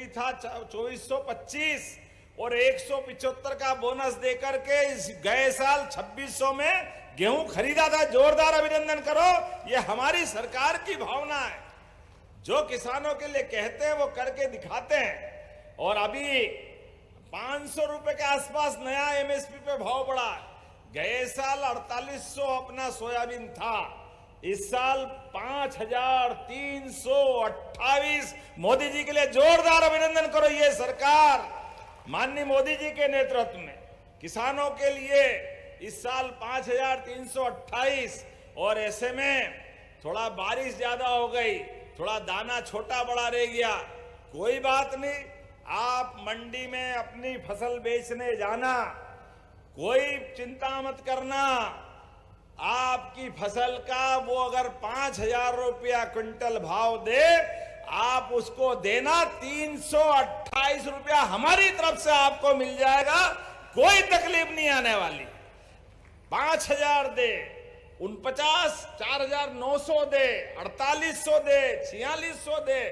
MSP था 2425 और 175 का बोनस देकर के इस गए साल 2600 में गेहूं खरीदा था। जोरदार अभिनंदन करो, ये हमारी सरकार की भावना है। जो किसानों के लिए कहते हैं वो करके दिखाते हैं। और अभी 500 रुपए के आसपास नया एमएसपी पे भाव बढ़ा। गए साल 4800 अपना सोयाबीन था, इस साल 5328। मोदी जी के लिए जोरदार अभिनंदन करो। ये सरकार माननीय मोदी जी के नेतृत्व में किसानों के लिए इस साल 5328। और ऐसे में थोड़ा बारिश ज्यादा हो गई, थोड़ा दाना छोटा बड़ा रह गया, कोई बात नहीं। आप मंडी में अपनी फसल बेचने जाना, कोई चिंता मत करना। आपकी फसल का वो अगर 5000 रुपया क्विंटल भाव दे, आप उसको देना 328 रुपया हमारी तरफ से आपको मिल जाएगा। कोई तकलीफ नहीं आने वाली। 5000 दे, 49, 4900 दे, 4800 दे, 4600 दे,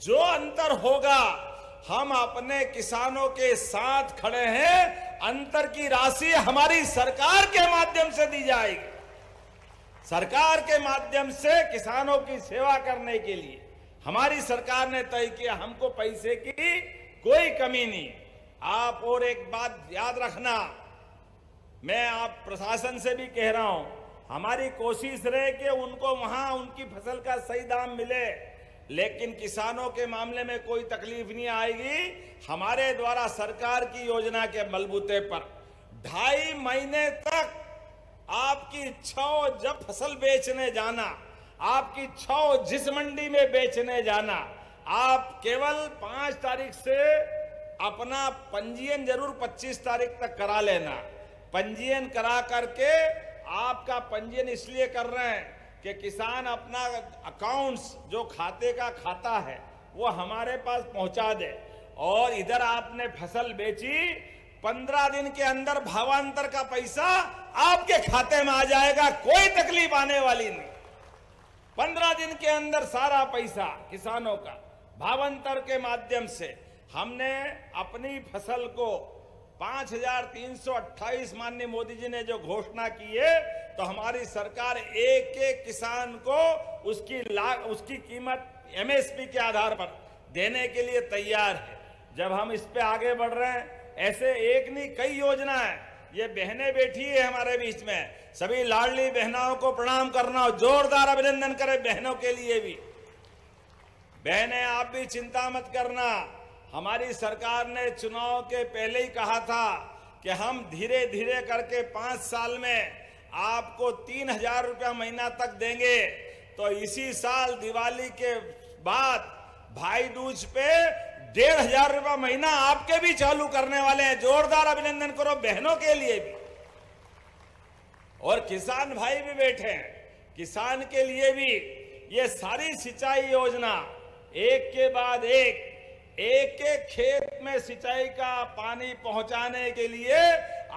जो अंतर होगा हम अपने किसानों के साथ खड़े हैं। अंतर की राशि हमारी सरकार के माध्यम से दी जाएगी। सरकार के माध्यम से किसानों की सेवा करने के लिए हमारी सरकार ने तय किया। हमको पैसे की कोई कमी नहीं। आप और एक बात याद रखना, मैं आप प्रशासन से भी कह रहा हूं, हमारी कोशिश रहे कि उनको वहां उनकी फसल का सही दाम मिले, लेकिन किसानों के मामले में कोई तकलीफ नहीं आएगी। हमारे द्वारा सरकार की योजना के बलबूते पर 2.5 महीने तक आपकी इच्छा हो जब फसल बेचने जाना, आपकी इच्छा हो जिस मंडी में बेचने जाना, आप केवल 5 तारीख से अपना पंजीयन जरूर 25 तारीख तक करा लेना। पंजीयन करा करके, आपका पंजीयन इसलिए कर रहे हैं कि किसान अपना अकाउंट्स जो खाते का खाता है वो हमारे पास पहुंचा दे, और इधर आपने फसल बेची 15 दिन के अंदर भावांतर का पैसा आपके खाते में आ जाएगा। कोई तकलीफ आने वाली नहीं। 15 दिन के अंदर सारा पैसा किसानों का भावांतर के माध्यम से हमने अपनी फसल को 5328 माननीय मोदी जी ने जो घोषणा की है, तो हमारी सरकार एक एक किसान को उसकी कीमत एमएसपी के आधार पर देने के लिए तैयार है। जब हम इस पे आगे बढ़ रहे हैं, ऐसे एक नहीं कई योजना है। ये बहनें बैठी है हमारे बीच में, सभी लाडली बहनों को प्रणाम करना, जोरदार अभिनंदन करें बहनों के लिए भी। बहनें आप भी चिंता मत करना। हमारी सरकार ने चुनाव के पहले ही कहा था कि हम धीरे धीरे करके 5 साल में आपको 3000 रुपया महीना तक देंगे। तो इसी साल दिवाली के बाद भाई दूज पे 1500 रुपया महीना आपके भी चालू करने वाले हैं। जोरदार अभिनंदन करो बहनों के लिए भी। और किसान भाई भी बैठे हैं, किसान के लिए भी ये सारी सिंचाई योजना एक के बाद एक खेत में सिंचाई का पानी पहुंचाने के लिए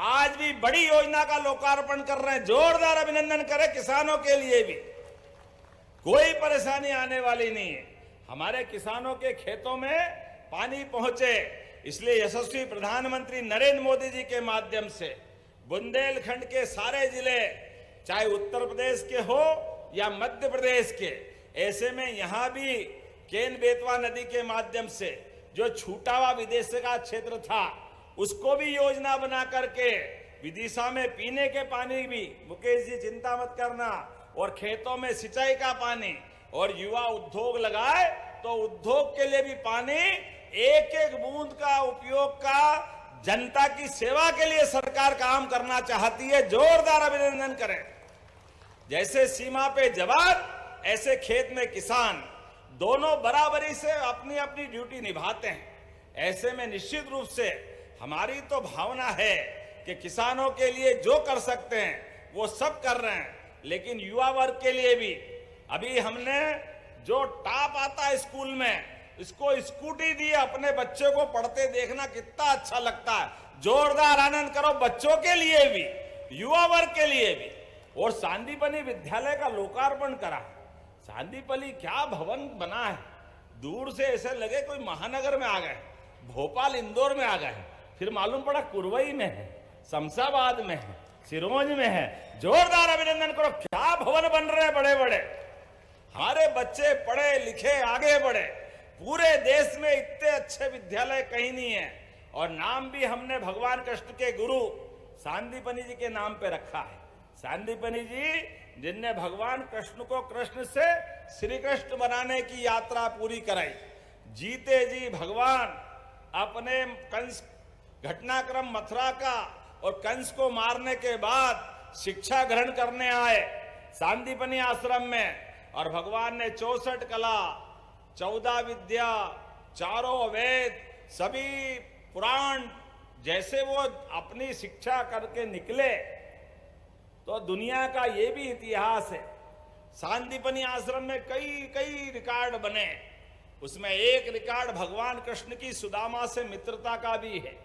आज भी बड़ी योजना का लोकार्पण कर रहे हैं। जोरदार अभिनंदन करें किसानों के लिए भी। कोई परेशानी आने वाली नहीं है। हमारे किसानों के खेतों में पानी पहुंचे, इसलिए यशस्वी प्रधानमंत्री नरेंद्र मोदी जी के माध्यम से बुंदेलखंड के सारे जिले, चाहे उत्तर प्रदेश के हो या मध्य प्रदेश के, ऐसे में यहां भी केन बेतवा नदी के माध्यम से जो छूटा हुआ विदेश का क्षेत्र था, उसको भी योजना बना करके विदिशा में पीने के पानी भी, मुकेश जी चिंता मत करना, और खेतों में सिंचाई का पानी, और युवा उद्योग लगाए तो उद्योग के लिए भी पानी, एक एक बूंद का उपयोग का जनता की सेवा के लिए सरकार काम करना चाहती है। जोरदार अभिनंदन करें। जैसे सीमा पे जवान, ऐसे खेत में किसान, दोनों बराबरी से अपनी अपनी ड्यूटी निभाते हैं। ऐसे में निश्चित रूप से हमारी तो भावना है कि किसानों के लिए जो कर सकते हैं वो सब कर रहे हैं, लेकिन युवा वर्ग के लिए भी अभी हमने जो टॉप आता है स्कूल में, इसको स्कूटी दी। अपने बच्चे को पढ़ते देखना कितना अच्छा लगता है। जोरदार आनंद करो बच्चों के लिए भी, युवा वर्ग के लिए भी। और सांदीपनी विद्यालय का लोकार्पण करा। सांदीपनी क्या भवन बना है, दूर से ऐसे लगे कोई महानगर में आ गए, भोपाल इंदौर में आ गए, फिर मालूम पड़ा कुरवई में है, शमशाबाद में है, सिरोंज में है। जोरदार अभिनंदन करो, क्या भवन बन रहे हैं बड़े बड़े। हमारे बच्चे पढ़े लिखे आगे बढ़े। पूरे देश में इतने अच्छे विद्यालय कहीं नहीं है। और नाम भी हमने भगवान कृष्ण के गुरु सांदीपनि जी के नाम पे रखा है। सांदीपनि जी जिनने भगवान कृष्ण को कृष्ण से श्री कृष्ण बनाने की यात्रा पूरी कराई। जीते जी भगवान अपने कंस घटनाक्रम मथुरा का और कंस को मारने के बाद शिक्षा ग्रहण करने आए सांदीपनि आश्रम में। और भगवान ने 64 कला, 14 विद्या, चारों वेद, सभी पुराण जैसे वो अपनी शिक्षा करके निकले, तो दुनिया का ये भी इतिहास है। सांदीपनि आश्रम में कई रिकॉर्ड बने। उसमें एक रिकॉर्ड भगवान कृष्ण की सुदामा से मित्रता का भी है।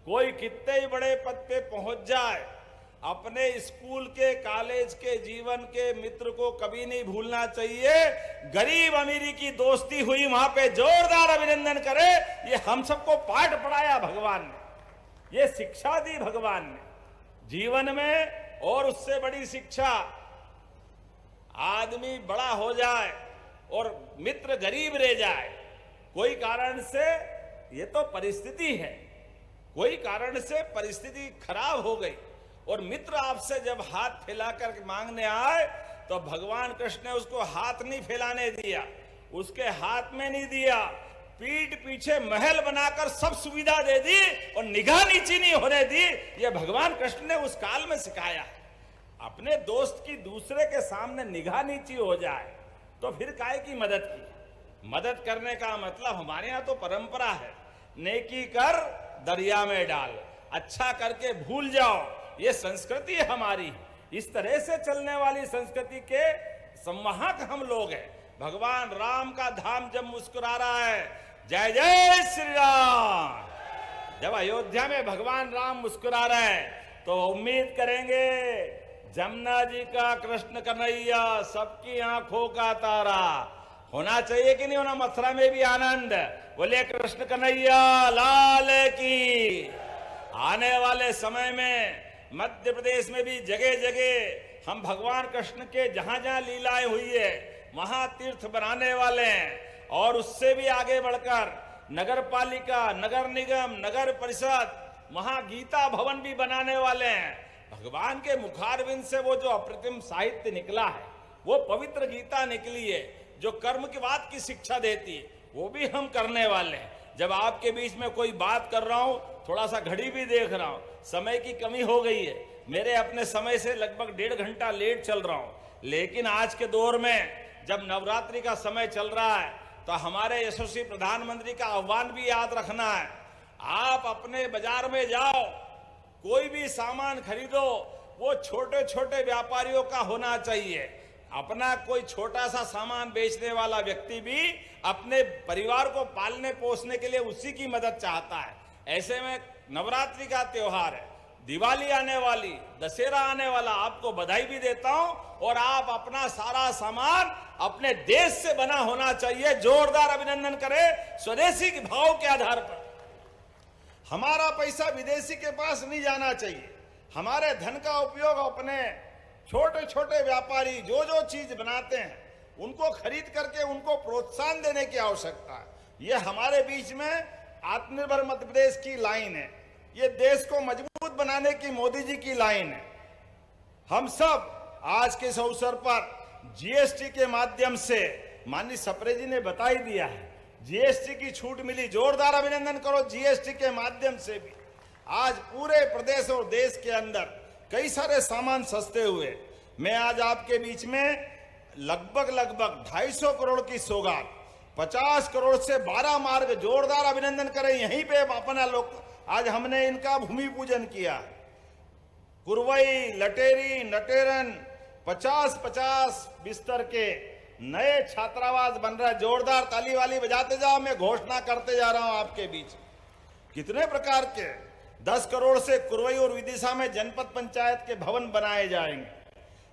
कोई कितने ही बड़े पद पे पहुंच जाए, अपने स्कूल के कॉलेज के जीवन के मित्र को कभी नहीं भूलना चाहिए। गरीब अमीरी की दोस्ती हुई वहां पे, जोरदार अभिनंदन करे। ये हम सबको पाठ पढ़ाया भगवान ने, ये शिक्षा दी भगवान ने जीवन में। और उससे बड़ी शिक्षा, आदमी बड़ा हो जाए और मित्र गरीब रह जाए, कोई कारण से, ये तो परिस्थिति है, कोई कारण से परिस्थिति खराब हो गई और मित्र आपसे जब हाथ फैलाकर मांगने आए, तो भगवान कृष्ण ने उसको हाथ नहीं फैलाने दिया, उसके हाथ में नहीं दिया, पीठ पीछे महल बनाकर सब सुविधा दे दी और निगाह नीची नहीं होने दी। ये भगवान कृष्ण ने उस काल में सिखाया। अपने दोस्त की दूसरे के सामने निगाह नीची हो जाए तो फिर काहे की मदद की। मदद करने का मतलब हमारे यहाँ तो परंपरा है, नेकी कर दरिया में डाल, अच्छा करके भूल जाओ, ये संस्कृति है हमारी। इस तरह से चलने वाली संस्कृति के संवाहक हम लोग हैं। भगवान राम का धाम जब मुस्कुरा रहा है, जय जय श्री राम, जब अयोध्या में भगवान राम मुस्कुरा रहे हैं, तो उम्मीद करेंगे जमुना जी का कृष्ण कन्हैया, सबकी आंखों का तारा होना चाहिए कि नहीं होना। मथुरा में भी आनंद, बोले कृष्ण कन्हैया लाल की। आने वाले समय में मध्य प्रदेश में भी जगह जगह हम भगवान कृष्ण के जहां जहां लीलाएं हुई है वहां तीर्थ बनाने वाले हैं। और उससे भी आगे बढ़कर नगर पालिका, नगर निगम, नगर परिषद, वहां गीता भवन भी बनाने वाले हैं। भगवान के मुखारविंद से वो जो अप्रतिम साहित्य निकला है, वो पवित्र गीता निकली है जो कर्म के बाद की शिक्षा देती है, वो भी हम करने वाले हैं। जब आपके बीच में कोई बात कर रहा हूं, थोड़ा सा घड़ी भी देख रहा हूं, समय की कमी हो गई है, मेरे अपने समय से लगभग 1.5 घंटा लेट चल रहा हूं। लेकिन आज के दौर में जब नवरात्रि का समय चल रहा है, तो हमारे यशस्वी प्रधानमंत्री का आह्वान भी याद रखना है। आप अपने बाजार में जाओ, कोई भी सामान खरीदो, वो छोटे छोटे व्यापारियों का होना चाहिए। अपना कोई छोटा सा सामान बेचने वाला व्यक्ति भी अपने परिवार को पालने पोसने के लिए उसी की मदद चाहता है। ऐसे में नवरात्रि का त्योहार है, दिवाली आने वाली, दशहरा आने वाला, आपको बधाई भी देता हूं। और आप अपना सारा सामान अपने देश से बना होना चाहिए। जोरदार अभिनंदन करें स्वदेशी के भाव के आधार पर। हमारा पैसा विदेशी के पास नहीं जाना चाहिए। हमारे धन का उपयोग अपने छोटे छोटे व्यापारी जो जो चीज बनाते हैं उनको खरीद करके उनको प्रोत्साहन देने की आवश्यकता है। ये हमारे बीच में आत्मनिर्भर मध्य प्रदेश की लाइन है, ये देश को मजबूत बनाने की मोदी जी की लाइन है। हम सब आज के इस अवसर पर जीएसटी के माध्यम से, माननीय सप्रे जी ने बता ही दिया है, जीएसटी की छूट मिली। जोरदार अभिनंदन करो। जीएसटी के माध्यम से भी आज पूरे प्रदेश और देश के अंदर कई सारे सामान सस्ते हुए। मैं आज आपके बीच में लगभग 250 करोड़ की सौगात, 50 करोड़ से 12 मार्ग, जोरदार अभिनंदन करें। यहीं पे अपना लोग आज हमने इनका भूमि पूजन किया। कुरवई, लटेरी, नटेरन 50-50 बिस्तर के नए छात्रावास बन रहा है। जोरदार ताली वाली बजाते जाओ, मैं घोषणा करते जा रहा हूं आपके बीच। कितने प्रकार के 10 करोड़ से कुरवई और विदिशा में जनपद पंचायत के भवन बनाए जाएंगे।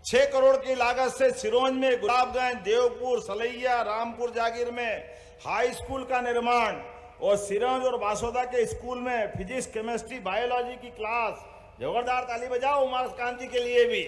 6 करोड़ की लागत से सिरोंज में, गुलाबगंज, देवपुर, सलैया, रामपुर जागीर में हाई स्कूल का निर्माण और सिरोंज और बासोदा के स्कूल में फिजिक्स, केमिस्ट्री, बायोलॉजी की क्लास। जोरदार ताली बजाओ उमाकांत जी के लिए भी।